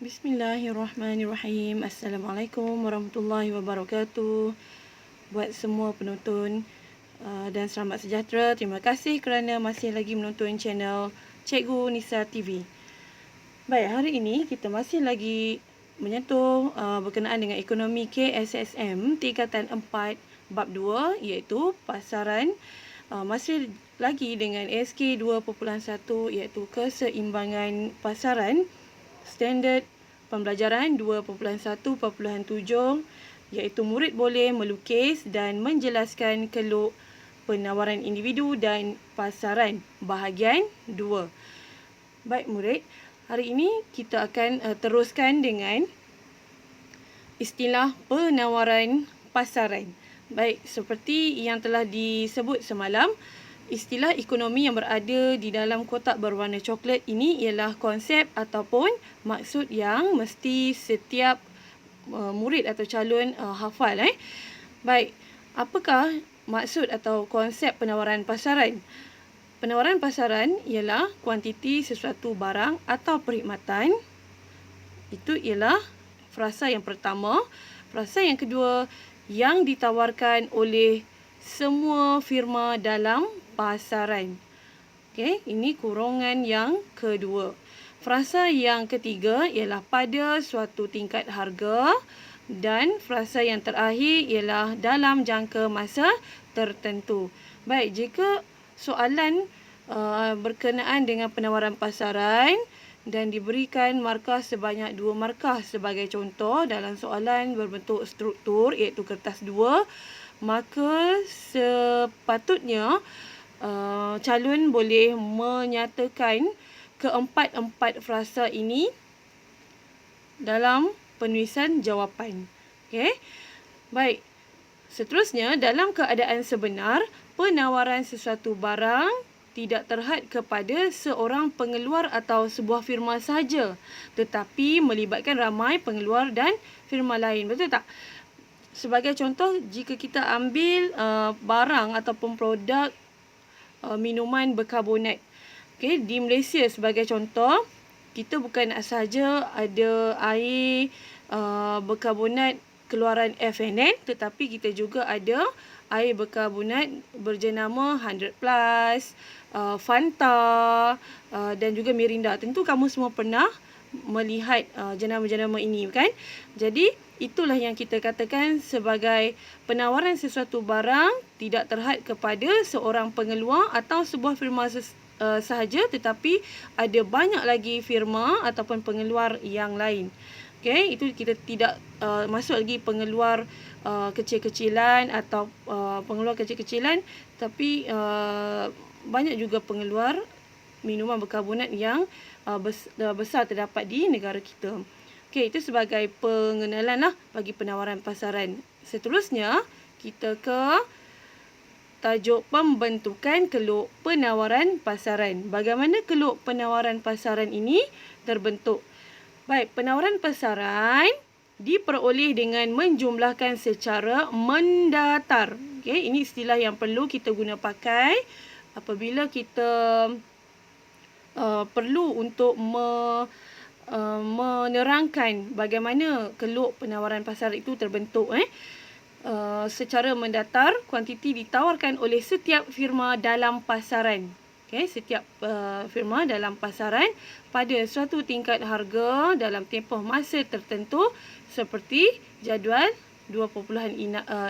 Bismillahirrahmanirrahim. Assalamualaikum warahmatullahi wabarakatuh. Buat semua penonton dan selamat sejahtera. Terima kasih kerana masih lagi menonton channel Cikgu Nisa TV. Baik, hari ini kita masih lagi menyentuh berkenaan dengan ekonomi KSSM tingkatan 4 bab 2 iaitu pasaran. Masih lagi dengan SK 2.1 iaitu keseimbangan pasaran. Standard pembelajaran 2.1.7 iaitu murid boleh melukis dan menjelaskan keluk penawaran individu dan pasaran bahagian 2. Baik murid, hari ini kita akan teruskan dengan istilah penawaran pasaran. Baik, seperti yang telah disebut semalam, istilah ekonomi yang berada di dalam kotak berwarna coklat ini ialah konsep ataupun maksud yang mesti setiap murid atau calon hafal. Baik, apakah maksud atau konsep penawaran pasaran? Penawaran pasaran ialah kuantiti sesuatu barang atau perkhidmatan. Itu ialah frasa yang pertama. Frasa yang kedua, yang ditawarkan oleh semua firma dalam pasaran. Okey, ini kurungan yang kedua. Frasa yang ketiga ialah pada suatu tingkat harga dan frasa yang terakhir ialah dalam jangka masa tertentu. Baik, jika soalan berkenaan dengan penawaran pasaran dan diberikan markah sebanyak 2 markah sebagai contoh dalam soalan berbentuk struktur iaitu kertas 2, maka sepatutnya calon boleh menyatakan keempat-empat frasa ini dalam penulisan jawapan. Okey. Baik. Seterusnya, dalam keadaan sebenar, penawaran sesuatu barang tidak terhad kepada seorang pengeluar atau sebuah firma sahaja, tetapi melibatkan ramai pengeluar dan firma lain. Betul tak? Sebagai contoh, jika kita ambil barang ataupun produk minuman berkarbonat. Okay, di Malaysia sebagai contoh, kita bukan sahaja ada air berkarbonat keluaran FNN, tetapi kita juga ada air berkarbonat berjenama 100 Plus, Fanta dan juga Mirinda. Tentu kamu semua pernah melihat jenama-jenama ini, kan? Jadi itulah yang kita katakan sebagai penawaran sesuatu barang tidak terhad kepada seorang pengeluar atau sebuah firma sahaja, tetapi ada banyak lagi firma ataupun pengeluar yang lain. Okey, itu kita tidak masuk lagi pengeluar kecil-kecilan atau pengeluar kecil-kecilan, tapi banyak juga pengeluar minuman berkarbonat yang besar terdapat di negara kita. Okey, itu sebagai pengenalan lah bagi penawaran pasaran. Seterusnya, kita ke tajuk pembentukan keluk penawaran pasaran. Bagaimana keluk penawaran pasaran ini terbentuk? Baik, penawaran pasaran diperoleh dengan menjumlahkan secara mendatar. Okey, ini istilah yang perlu kita guna pakai apabila kita perlu untuk menerangkan bagaimana keluk penawaran pasaran itu terbentuk. Secara mendatar, kuantiti ditawarkan oleh setiap firma dalam pasaran. Okay, setiap firma dalam pasaran pada suatu tingkat harga dalam tempoh masa tertentu seperti jadual 2.6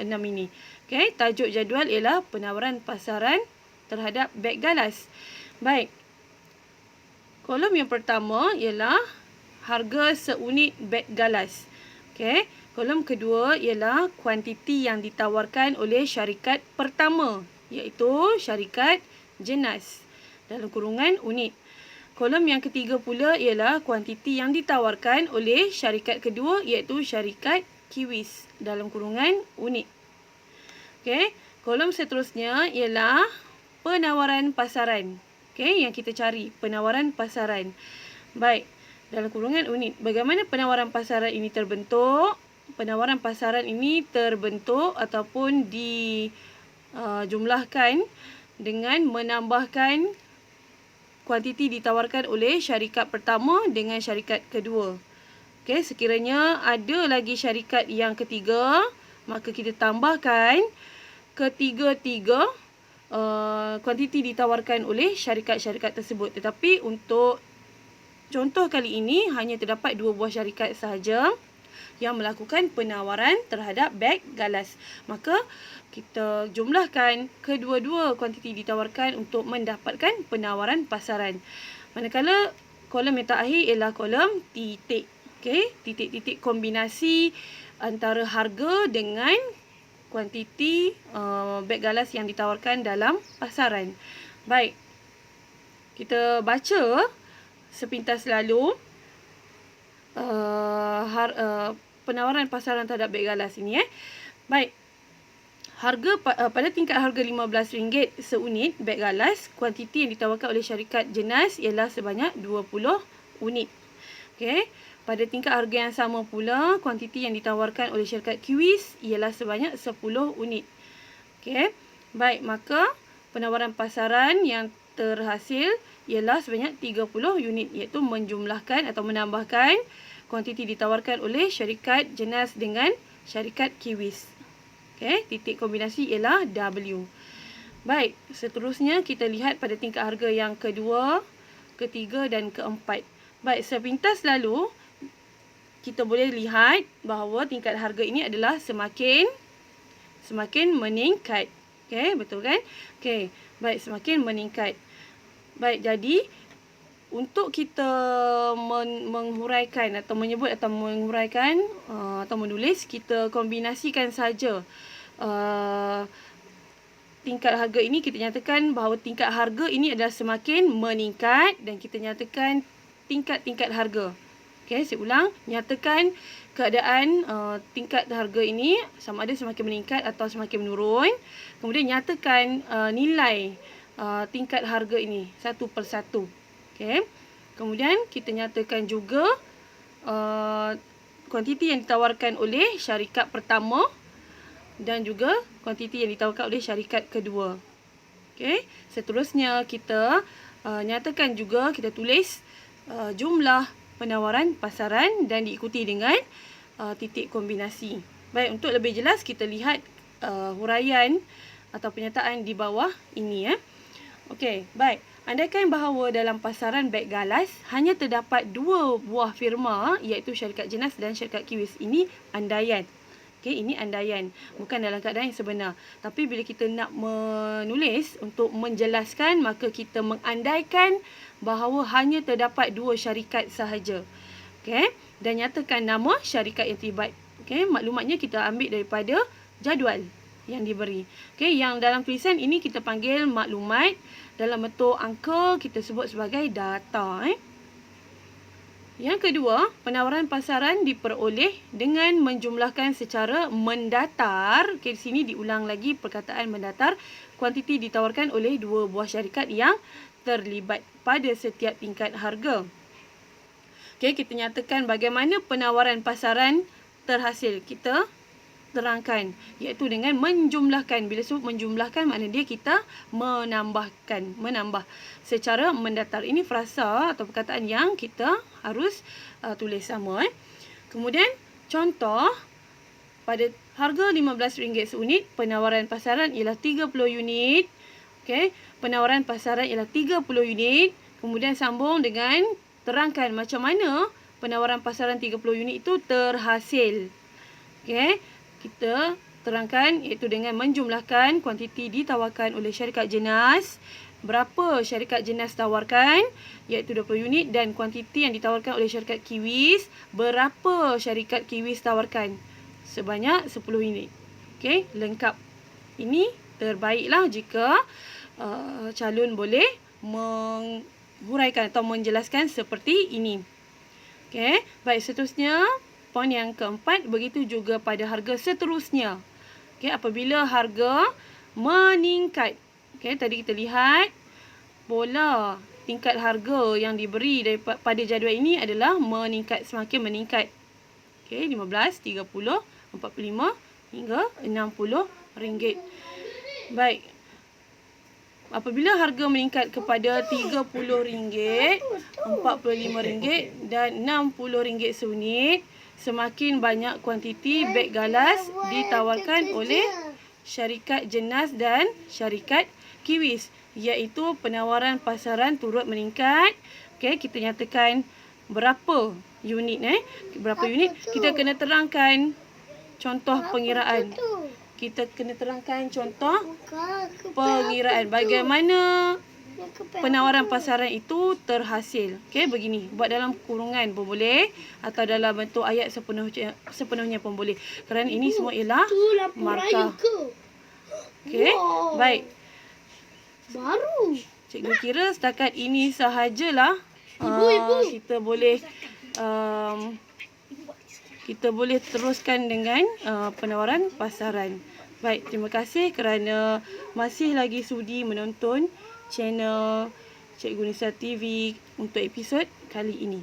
ini. Okay, tajuk jadual ialah penawaran pasaran terhadap beg galas. Baik. Kolom yang pertama ialah harga seunit beg galas. Okay. Kolom kedua ialah kuantiti yang ditawarkan oleh syarikat pertama, iaitu syarikat Jenas, dalam kurungan unit. Kolom yang ketiga pula ialah kuantiti yang ditawarkan oleh syarikat kedua, iaitu syarikat Kiwis, dalam kurungan unit. Okey, kolom seterusnya ialah penawaran pasaran. Okey, yang kita cari penawaran pasaran. Baik, dalam kurungan unit. Bagaimana penawaran pasaran ini terbentuk? Penawaran pasaran ini terbentuk ataupun dijumlahkan dengan menambahkan kuantiti ditawarkan oleh syarikat pertama dengan syarikat kedua. Okey, sekiranya ada lagi syarikat yang ketiga, maka kita tambahkan ketiga-tiga kuantiti ditawarkan oleh syarikat-syarikat tersebut. Tetapi untuk contoh kali ini hanya terdapat 2 buah syarikat sahaja yang melakukan penawaran terhadap beg galas. Maka kita jumlahkan kedua-dua kuantiti ditawarkan untuk mendapatkan penawaran pasaran. Manakala kolom yang terakhir ialah kolom titik. Okey, titik-titik kombinasi antara harga dengan kuantiti beg galas yang ditawarkan dalam pasaran. Baik, kita baca sepintas lalu penawaran pasaran terhadap beg galas ini. Baik, pada tingkat harga RM15 seunit beg galas, kuantiti yang ditawarkan oleh syarikat jenas ialah sebanyak 20 unit. Okey, pada tingkat harga yang sama pula, kuantiti yang ditawarkan oleh syarikat Kiwis ialah sebanyak 10 unit. Okey, baik, maka penawaran pasaran yang terhasil ialah sebanyak 30 unit, iaitu menjumlahkan atau menambahkan kuantiti ditawarkan oleh syarikat jenas dengan syarikat Kiwis. Okey, titik kombinasi ialah W. Baik, seterusnya kita lihat pada tingkat harga yang kedua, ketiga dan keempat. Baik, sepintas lalu kita boleh lihat bahawa tingkat harga ini adalah semakin meningkat. Okey, betul kan? Okey, baik, semakin meningkat. Baik, jadi untuk kita menghuraikan atau menyebut atau menghuraikan atau menulis, kita kombinasikan saja tingkat harga ini. Kita nyatakan bahawa tingkat harga ini adalah semakin meningkat dan kita nyatakan tingkat-tingkat harga. Okey, saya ulang, nyatakan keadaan tingkat harga ini sama ada semakin meningkat atau semakin menurun. Kemudian nyatakan nilai tingkat harga ini satu persatu. Okey. Kemudian kita nyatakan juga kuantiti yang ditawarkan oleh syarikat pertama dan juga kuantiti yang ditawarkan oleh syarikat kedua. Okey. Seterusnya kita nyatakan juga, kita tulis jumlah penawaran pasaran dan diikuti dengan titik kombinasi. Baik, untuk lebih jelas kita lihat huraian atau penyataan di bawah ini ya. Okey, baik. Andaikan bahawa dalam pasaran beg galas hanya terdapat 2 buah firma, iaitu syarikat jenas dan syarikat Kiwis. Ini andaian. Okey, ini andaian, bukan dalam keadaan yang sebenar. Tapi bila kita nak menulis untuk menjelaskan, maka kita mengandaikan bahawa hanya terdapat 2 syarikat sahaja. Okey, dan nyatakan nama syarikat yang terlibat. Okey, maklumatnya kita ambil daripada jadual yang diberi. Okey, yang dalam tulisan ini kita panggil maklumat, dalam bentuk angka kita sebut sebagai data. Yang kedua, penawaran pasaran diperoleh dengan menjumlahkan secara mendatar. Okey, di sini diulang lagi perkataan mendatar. Kuantiti ditawarkan oleh 2 buah syarikat yang terlibat pada setiap tingkat harga. Okey, kita nyatakan bagaimana penawaran pasaran terhasil. Kita terangkan, iaitu dengan menjumlahkan. Bila sebut menjumlahkan, makna dia kita menambah secara mendatar. Ini frasa atau perkataan yang kita harus tulis sama. Kemudian contoh, pada harga RM15 seunit, penawaran pasaran ialah 30 unit. Okey, penawaran pasaran ialah 30 unit. Kemudian sambung dengan terangkan macam mana penawaran pasaran 30 unit itu terhasil. Okey, kita terangkan iaitu dengan menjumlahkan kuantiti ditawarkan oleh syarikat jenas. Berapa syarikat jenas tawarkan, iaitu 20 unit, dan kuantiti yang ditawarkan oleh syarikat Kiwis, berapa syarikat Kiwis tawarkan? Sebanyak 10 unit. Okey, lengkap. Ini terbaiklah jika calon boleh menghuraikan atau menjelaskan seperti ini. Okey, baik, seterusnya poin yang keempat, begitu juga pada harga seterusnya. Okey, apabila harga meningkat. Okey, tadi kita lihat pola tingkat harga yang diberi pada jadual ini adalah meningkat, semakin meningkat. Okey, 15, 30, 45 hingga RM60. Baik. Apabila harga meningkat kepada RM30, RM45 dan RM60 seunit, semakin banyak kuantiti beg galas ditawarkan oleh syarikat Jenas dan syarikat Kiwis, iaitu penawaran pasaran turut meningkat. Okey, kita nyatakan berapa unit berapa unit. Kita kena terangkan contoh pengiraan. Kita kena terangkan contoh pengiraan bagaimana penawaran pasaran itu terhasil. Okey, begini. Buat dalam kurungan pun boleh atau dalam bentuk ayat sepenuhnya pun boleh. Kerana ini semua ialah markah. Okey, baik. Baru. Cikgu kira setakat ini sahajalah kita boleh teruskan dengan penawaran pasaran. Baik, terima kasih kerana masih lagi sudi menonton channel Cikgu Nisa TV untuk episod kali ini.